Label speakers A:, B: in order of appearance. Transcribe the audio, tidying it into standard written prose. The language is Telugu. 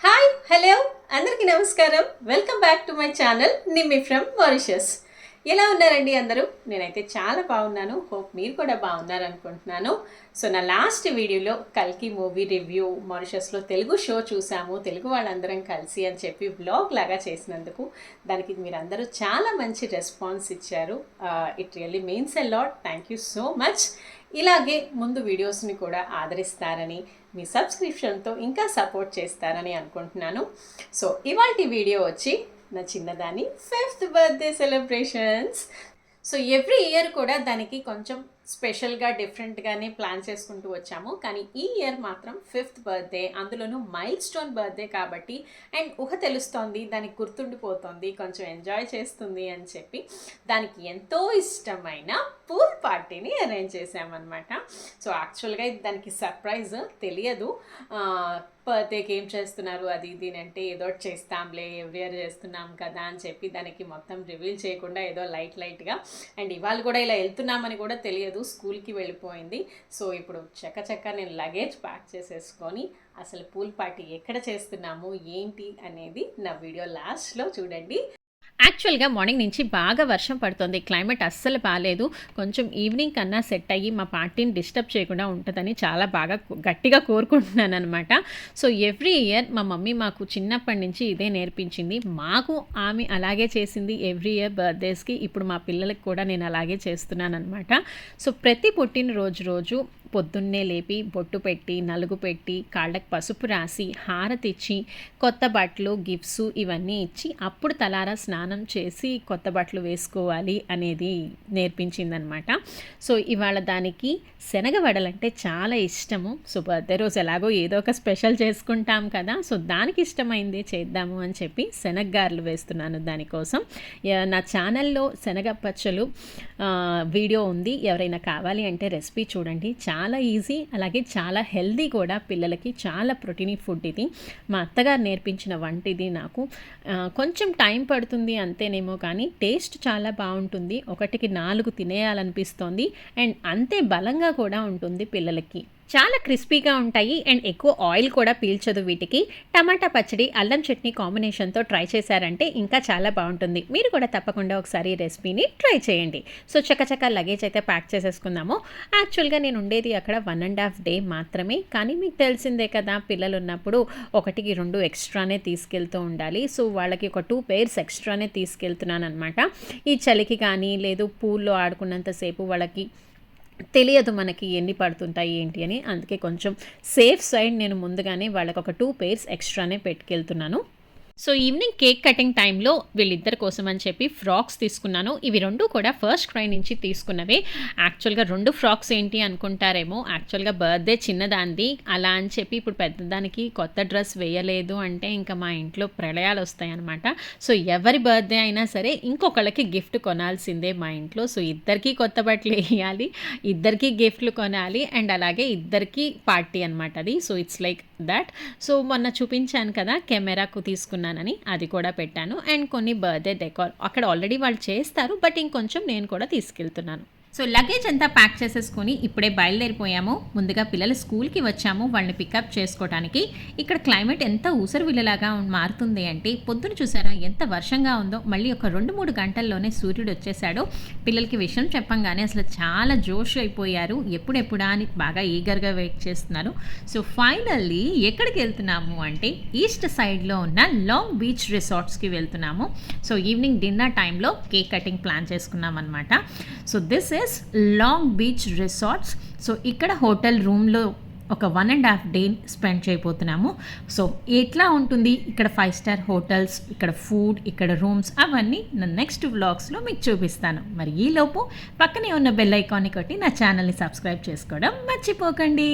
A: హాయ్ హలో అందరికీ నమస్కారం. Welcome back to my channel Nimmi from Mauritius. ఎలా ఉన్నారండి అందరూ? నేనైతే చాలా బాగున్నాను. హోప్ మీరు కూడా బాగున్నారు అనుకుంటున్నాను. సో నా లాస్ట్ వీడియోలో కల్కి మూవీ రివ్యూ మారిషస్లో తెలుగు షో చూసాము, తెలుగు వాళ్ళందరం కలిసి అని చెప్పి వ్లాగ్ లాగా చేసినందుకు దానికి మీరందరూ చాలా మంచి రెస్పాన్స్ ఇచ్చారు. It really means a lot. Thank you so much. ఇలాగే ముందు వీడియోస్ని కూడా ఆదరిస్తారని, మీ సబ్స్క్రిప్షన్తో ఇంకా సపోర్ట్ చేస్తారని అనుకుంటున్నాను. సో ఇవాల్టి వీడియో వచ్చి నా చిన్నదాని 5th birthday celebrations. So every year కూడా దానికి కొంచెం స్పెషల్గా డిఫరెంట్గానే ప్లాన్ చేసుకుంటూ వచ్చాము. కానీ ఈ ఇయర్ మాత్రం 5th బర్త్డే, అందులోనూ మైల్ స్టోన్ బర్త్డే కాబట్టి అండ్ ఊహ తెలుస్తోంది, దానికి గుర్తుండిపోతుంది, కొంచెం ఎంజాయ్ చేస్తుంది అని చెప్పి దానికి ఎంతో ఇష్టమైన పూల్ పార్టీని అరేంజ్ చేసామన్నమాట. సో యాక్చువల్గా దానికి సర్ప్రైజ్ తెలియదు. బర్త్డేకి ఏం చేస్తున్నారు అది ఇది అంటే ఏదో చేస్తాంలే, ఎవ్రీ ఇయర్ చేస్తున్నాం కదా అని చెప్పి దానికి మొత్తం రివీల్ చేయకుండా ఏదో లైట్గా అండ్ ఇవాళ కూడా ఇలా వెళ్తున్నామని కూడా తెలియదు, స్కూల్కి వెళ్ళిపోయింది. సో ఇప్పుడు చక్క నేను లగేజ్ ప్యాక్ చేసేసుకొని అసలు పూల్ పార్టీ ఎక్కడ చేస్తున్నాము ఏంటి అనేది నా వీడియో లాస్ట్లో చూడండి. యాక్చువల్గా మార్నింగ్ నుంచి బాగా వర్షం పడుతుంది, క్లైమేట్ అస్సలు బాగాలేదు. కొంచెం ఈవినింగ్ కన్నా సెట్ అయ్యి మా పార్టీని డిస్టర్బ్ చేయకుండా ఉంటుందని చాలా బాగా గట్టిగా కోరుకుంటున్నాను అనమాట. సో ఎవ్రీ ఇయర్ మా మమ్మీ మాకు చిన్నప్పటి నుంచి ఇదే నేర్పించింది. మాకు ఆమె అలాగే చేసింది ఎవ్రీ ఇయర్ బర్త్డేస్కి. ఇప్పుడు మా పిల్లలకి కూడా నేను అలాగే చేస్తున్నాను అనమాట. సో ప్రతి పుట్టినరోజు పొద్దున్నే లేపి బొట్టు పెట్టి నలుగు పెట్టి కాళ్ళకి పసుపు రాసి హారతిచ్చి కొత్త బట్టలు గిఫ్ట్స్ ఇవన్నీ ఇచ్చి అప్పుడు తలారా స్నానం చేసి కొత్త బట్టలు వేసుకోవాలి అనేది నేర్పించిందనమాట. సో ఇవాళ దానికి శనగ వడలంటే చాలా ఇష్టము. సో బర్త్డే రోజు ఎలాగో ఏదో ఒక స్పెషల్ చేసుకుంటాం కదా, సో దానికి ఇష్టమైందే చేద్దాము అని చెప్పి శనగగారెలు వేస్తున్నాను దానికోసం. నా ఛానల్లో శనగ పచ్చలు వీడియో ఉంది, ఎవరైనా కావాలి అంటే రెసిపీ చూడండి. చాలా ఈజీ, అలాగే చాలా హెల్దీ కూడా. పిల్లలకి చాలా ప్రోటీన్ ఫుడ్ ఇది. మా అత్తగారు నేర్పించిన వంట ఇది. నాకు కొంచెం టైం పడుతుంది అంతేనేమో, కానీ టేస్ట్ చాలా బాగుంటుంది. 1కి 4 తినేయాలనిపిస్తోంది అండ్ అంతే బలంగా కూడా ఉంటుంది పిల్లలకి. చాలా క్రిస్పీగా ఉంటాయి అండ్ ఎక్కువ ఆయిల్ కూడా పీల్చదు వీటికి. టమాటా పచ్చడి అల్లం చట్నీ కాంబినేషన్తో ట్రై చేశారంటే ఇంకా చాలా బాగుంటుంది. మీరు కూడా తప్పకుండా ఒకసారి ఈ రెసిపీని ట్రై చేయండి. సో చక్క లగేజ్ అయితే ప్యాక్ చేసేసుకుందాము. యాక్చువల్గా నేను ఉండేది అక్కడ 1.5 డే మాత్రమే, కానీ మీకు తెలిసిందే కదా, పిల్లలు ఉన్నప్పుడు 1కి 2 ఎక్స్ట్రానే తీసుకెళ్తూ ఉండాలి. సో వాళ్ళకి ఒక 2 pairs ఎక్స్ట్రానే తీసుకెళ్తున్నాను అనమాట. ఈ చలికి కానీ లేదు పూల్లో ఆడుకున్నంతసేపు వాళ్ళకి తెలియదు మనకి ఎన్ని పడుతుంటాయి ఏంటి అని. అందుకే కొంచెం సేఫ్ సైడ్ నేను ముందుగానే వాళ్ళకి ఒక 2 pairs ఎక్స్ట్రానే పెట్టుకెళ్తున్నాను. సో ఈవినింగ్ కేక్ కటింగ్ టైంలో వీళ్ళిద్దరి కోసం అని చెప్పి ఫ్రాక్స్ తీసుకున్నాను. ఇవి 2 కూడా ఫస్ట్ క్రై నుంచి తీసుకున్నవే. యాక్చువల్గా 2 ఫ్రాక్స్ ఏంటి అనుకుంటారేమో, యాక్చువల్గా బర్త్డే చిన్నదాంది అలా అని చెప్పి ఇప్పుడు పెద్దదానికి కొత్త డ్రెస్ వేయలేదు అంటే ఇంకా మా ఇంట్లో ప్రళయాలు వస్తాయి అనమాట. సో ఎవరి బర్త్డే అయినా సరే ఇంకొకళ్ళకి గిఫ్ట్ కొనాల్సిందే మా ఇంట్లో. సో ఇద్దరికీ కొత్త బట్టలు వేయాలి, ఇద్దరికీ గిఫ్ట్లు కొనాలి అండ్ అలాగే ఇద్దరికీ పార్టీ అనమాట అది. So it's like that. So మొన్న చూపించాను కదా కెమెరాకు తీసుకున్నానని, అది కూడా పెట్టాను అండ్ కొన్ని బర్త్డే డెకార్ అక్కడ ఆల్రెడీ వాళ్ళు చేస్తారు, బట్ ఇంకొంచెం నేను కూడా తీసుకెళ్తున్నాను. సో లగేజ్ అంతా ప్యాక్ చేసేసుకొని ఇప్పుడే బయలుదేరిపోయాము. ముందుగా పిల్లలు స్కూల్కి వచ్చాము వాళ్ళని పికప్ చేసుకోవడానికి. ఇక్కడ క్లైమేట్ ఎంత ఊసరవిల్లలాగా మారుతుంది అంటే, పొద్దున చూసారా ఎంత వర్షంగా ఉందో, మళ్ళీ ఒక 2-3 గంటల్లోనే సూర్యుడు వచ్చేసాడు. పిల్లలకి విషయం చెప్పంగానే అసలు చాలా జోష్ అయిపోయారు, ఎప్పుడెప్పుడా అని బాగా ఈగర్గా వెయిట్ చేస్తున్నారు. సో ఫైనల్లీ ఎక్కడికి వెళ్తున్నాము అంటే ఈస్ట్ సైడ్లో ఉన్న లాంగ్ బీచ్ రిసార్ట్స్కి వెళ్తున్నాము. సో ఈవినింగ్ డిన్నర్ టైంలో కేక్ కటింగ్ ప్లాన్ చేసుకున్నాం అనమాట. So this long beach resorts. So ఇక్కడ హోటల్ రూమ్లో ఒక 1.5 డే స్పెండ్ చేయబోతున్నాము. సో ఎట్లా ఉంటుంది ఇక్కడ 5 స్టార్ హోటల్స్, ఇక్కడ ఫుడ్, ఇక్కడ రూమ్స్, అవన్నీ నా నెక్స్ట్ వ్లాగ్స్లో మీకు చూపిస్తాను. మరి ఈలోపు పక్కనే ఉన్న బెల్ ఐకాన్ని కొట్టి నా ఛానల్ని సబ్స్క్రైబ్ చేసుకోవడం మర్చిపోకండి.